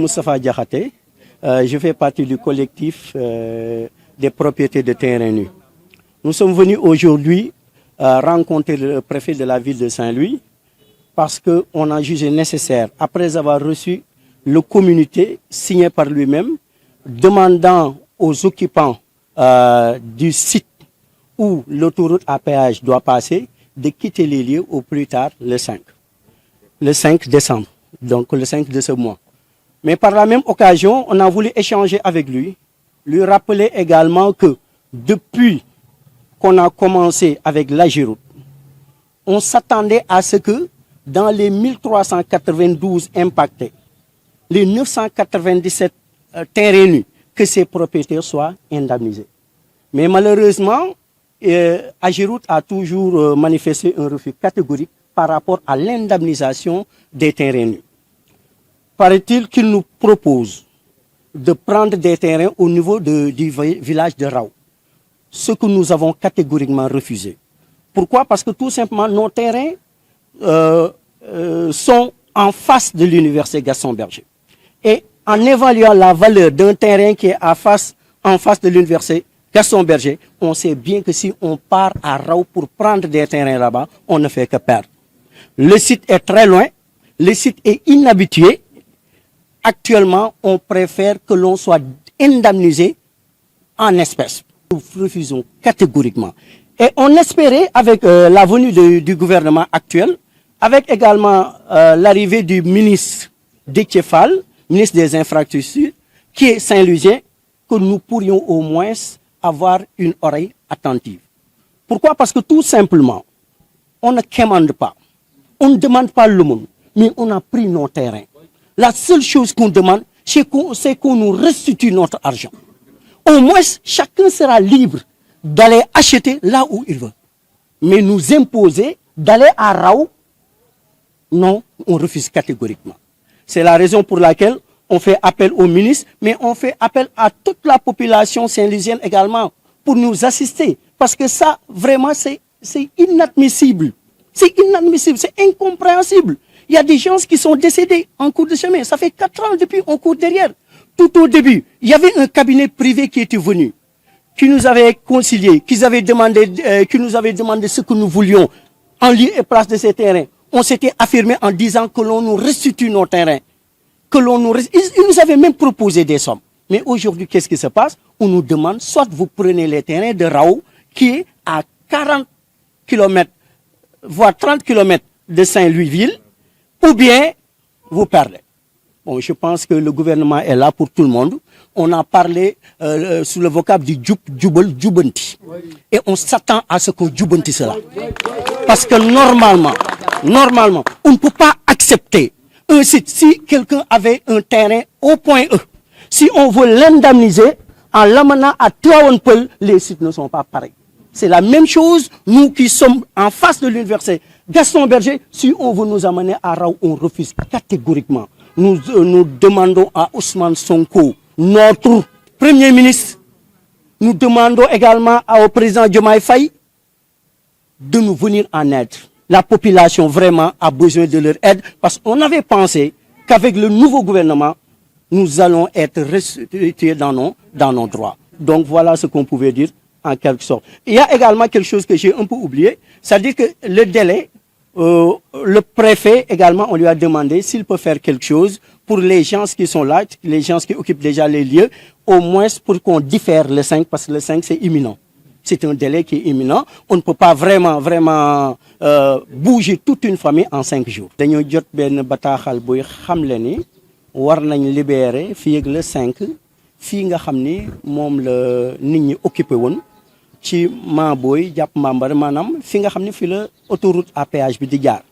Moustapha Diakhaté, je fais partie du collectif des propriétés de terrains nus. Nous sommes venus aujourd'hui rencontrer le préfet de la ville de Saint-Louis parce qu'on a jugé nécessaire, après avoir reçu le communiqué signé par lui-même, demandant aux occupants du site où l'autoroute à péage doit passer de quitter les lieux au plus tard le 5 décembre, donc le 5 de ce mois. Mais par la même occasion, on a voulu échanger avec lui rappeler également que depuis qu'on a commencé avec l'Ageroute, on s'attendait à ce que dans les 1392 impactés, les 997 terrains nus, que ces propriétaires soient indemnisés. Mais malheureusement, Ageroute a toujours manifesté un refus catégorique par rapport à l'indemnisation des terrains nus. Paraît-il qu'il nous propose de prendre des terrains au niveau du village de Rao, ce que nous avons catégoriquement refusé. Pourquoi? Parce que tout simplement, nos terrains sont en face de l'université Gaston Berger. Et en évaluant la valeur d'un terrain qui est en face de l'université Gaston Berger, on sait bien que si on part à Rao pour prendre des terrains là-bas, on ne fait que perdre. Le site est très loin, le site est inhabitué. Actuellement, on préfère que l'on soit indemnisé en espèces. Nous refusons catégoriquement. Et on espérait, avec la venue du gouvernement actuel, avec également l'arrivée du ministre Déthié Fall, ministre des Infrastructures, qui est Saint-Louisien, que nous pourrions au moins avoir une oreille attentive. Pourquoi? Parce que tout simplement, on ne commande pas, on ne demande pas le monde, mais on a pris nos terrains. La seule chose qu'on demande, c'est qu'on nous restitue notre argent. Au moins, chacun sera libre d'aller acheter là où il veut. Mais nous imposer d'aller à Rao, non, on refuse catégoriquement. C'est la raison pour laquelle on fait appel au ministre, mais on fait appel à toute la population saint-louisienne également pour nous assister. Parce que ça, vraiment, c'est inadmissible. C'est inadmissible, c'est incompréhensible. Il y a des gens qui sont décédés en cours de chemin. Ça fait 4 ans depuis qu'on court derrière. Tout au début, il y avait un cabinet privé qui était venu, qui nous avait concilié, qui nous avait demandé ce que nous voulions en lieu et place de ces terrains. On s'était affirmé en disant que l'on nous restitue nos terrains. Ils nous avaient même proposé des sommes. Mais aujourd'hui, qu'est-ce qui se passe? On nous demande, soit vous prenez les terrains de Rao, qui est à 40 km, voire 30 km de Saint-Louisville, ou bien vous perdez. Bon, je pense que le gouvernement est là pour tout le monde. On a parlé sous le vocable du Djoubel Djoubanti. Et on s'attend à ce qu'on Djoubanti cela. Parce que normalement, on ne peut pas accepter un site. Si quelqu'un avait un terrain au point E, si on veut l'indemniser en l'amenant à Tivaouane-Peulh, les sites ne sont pas pareils. C'est la même chose, nous qui sommes en face de l'université Gaston Berger, si on veut nous amener à Rao, on refuse catégoriquement. Nous demandons à Ousmane Sonko, notre Premier ministre, nous demandons également au président Diomaye Faye de nous venir en aide. La population vraiment a besoin de leur aide parce qu'on avait pensé qu'avec le nouveau gouvernement, nous allons être restitués dans nos droits. Donc voilà ce qu'on pouvait dire en quelque sorte. Il y a également quelque chose que j'ai un peu oublié, c'est-à-dire que le délai, le préfet également, on lui a demandé s'il peut faire quelque chose pour les gens qui sont là, les gens qui occupent déjà les lieux, au moins pour qu'on diffère le 5, parce que le 5 c'est imminent. C'est un délai qui est imminent. On ne peut pas vraiment bouger toute une famille en 5 jours. Dañu jot ben bataxal boy xamle ni war nañ libérer fi ak le 5 fi nga xamni mom la nit ñi occupé won ci Mamboy jàpp Mbambar maanaam fi nga xam ne fi la autoroute à péage bi di jaar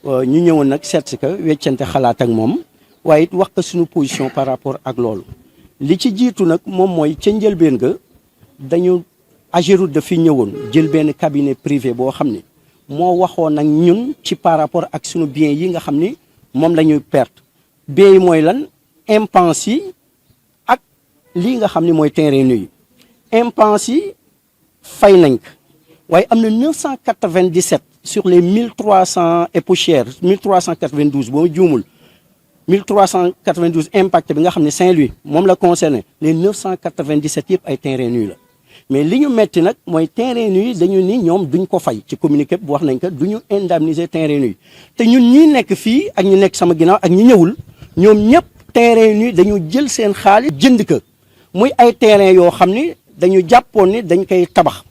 ñu ñëwoon nag seet si ko weccante xalaat ak moom waaye it wax ko suñu position par rapport ak loolu li ci jiitu nag moom mooy ca njëlbeen ga dañu Ageroute dafi ñëwoon jël benn cabinet privé boo xam ne moo waxoon nag ñun ci par rapport ak suñu bien yi nga xam ni moom la ñuy perte bien yi mooy lan impense yi ak lii nga xam ne mooy terrain nu yi impense yi fay nañ ko waaye am na 997 sur les 1300 et poussières 1392 boo juumul 1392 impact bi nga xam ne Saint-Louis moom la concerné les 997 yëpp ay terrain nu la mais li ñu metti nag mooy terrain nu dañu ni ñoom duñ ko fay ci communiqué bu wax nañ ko du ñu indemniser terrain nu te ñun ñi nekk fii ak ñu nekk sama ginnaaw ak ñi ñëwul ñoom ñëpp terrain nu dañu jël seen xaalis jënd ko muy ay terrain yoo xam ni dañu jàppoon ni dañ koy tabax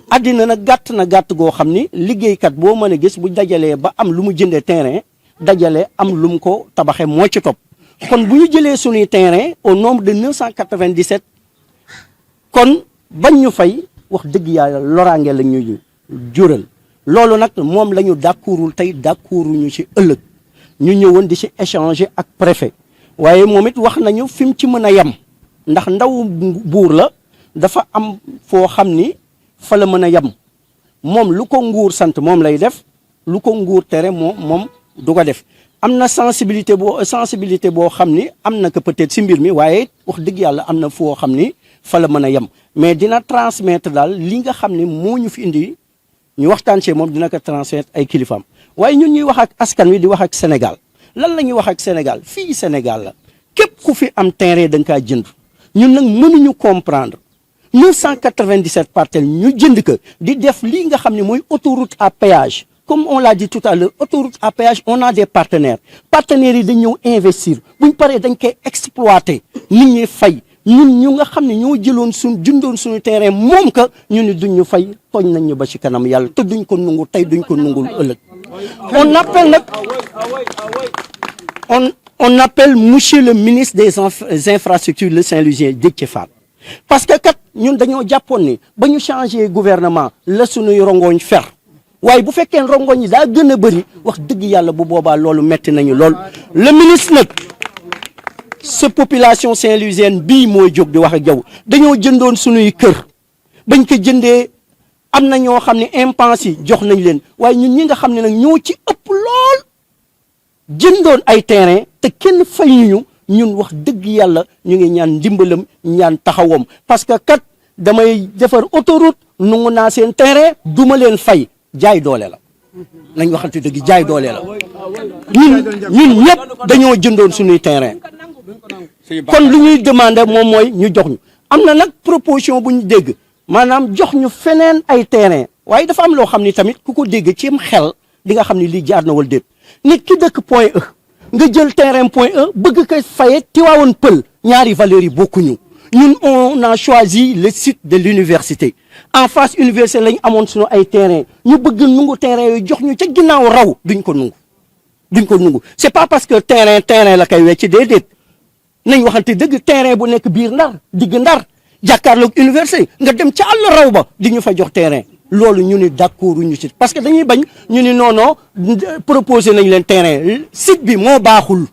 àddina nag gàtt na gàtt goo xam ni liggéeykat boo mën a gis bu dajalee ba am lu mu jëndee terrain dajale am lu mu ko tabaxee moo ci topp kon bu ñu jëlee suñuy terrain au nombre de 997 kon bañ ñu fay wax dëgg yàlla loraange la ñuy jural loolu nag moom la ñu d'accordul tey d'accorduñu ci ëllëg ñu ñëwoon di ci échanger ak préfet waaye moom it wax nañu fi mu ci mën a yem ndax ndaw buur la dafa am foo xam ni fa la mën a yem moom lu ko nguur sant moom lay def lu ko nguur tere moom du ko def am na sensibilité boo xam ni am na ko peut-être si mbir mi waaye wax dëgg yàlla am na foo xam ni fa la mën a yem mais dina transmettre daal li nga xam ni moo ñu fi indi ñu waxtaan ci moom dina ko transmettre ay kilifaam waaye ñun ñuy wax ak askan wi di wax ak Sénégal lan la ñuy wax ak Sénégal fii Sénégal la képp ku fi am terrain da nga kaa jënd ñun nag mënuñu comprendre 997 parcelles ñu jënd ko di def lii nga xam ne mooy autoroute à péage comme on l'a dit tout à l'heure autoroute à péage on a des partenaires yi dañ ñëw investir buñ paree dañ koy exploiter nit ñi fay ñun ñu nga xam ne ñoo jëloon jëndoon suñu terrain moom ka ñu ni duñ ñu fay tooñ nañ ñu ba ci kanam yàlla te duñ ko nungu tey duñ ko nungul ëllëg on appelle nag on appelle monsieur le ministre des infrastructures le Saint-Louisien Déthié Fall parce que kat ñun dañoo jàppoon ni ba ñu changé gouvernement la suñuy rongoñ fer waaye bu fekkee rongoñ yi daa gën a bëri wax dëgg yàlla bu boobaa loolu metti nañu lool le ministre nag sa population saint-louisienne bii mooy jóg di wax ak yow dañoo jëndoon suñuy kër bañ ko jëndee am na ñoo xam ne impense yi jox nañ leen waaye ñun ñi nga xam ne nag ñoo ci ëpp lool jëndoon ay terrain te kenn fayuñu ñun wax dëgg yàlla ñu ngi ñaan ndimbalam ñaan taxawam parce que kat damay defar autoroute nungu naa seen terrain duma leen fay jaay doole la nañ waxante dëgg jaay doole la ñun ñëpp dañoo jëndoon suñuy terrain kon lu ñuy demander moom mooy ñu jox ñu am na nag proposition bu ñu dégg maanaam jox ñu feneen ay terrain waaye dafa am loo xam ni tamit ku ko dégg ci xel di nga xam ni lii jaar na wala déet nit ki dëkk Point E nga jël terrain Point E bëgg ko faye Tivaouane Peulh ñaari valeurs yi bokkuñu ñun on a choisi le site de l'université en face université lañ amoon suñu ay terrain ñu bëgg nungu terrain yooyu jox ñu ca ginnaaw raw duñ ko nungu c'est pas parce que terrain la koy wecc déedéet nañ waxante dëgg terrain bu nekk biir Ndar digg Ndar jàkkaarloog université nga dem ca àll raw ba di ñu fa jox terrain loolu ñu ni d'accord ñu ci parce que dañuy bañ ñu ni non proposé nañ leen terrain site bi moo baaxul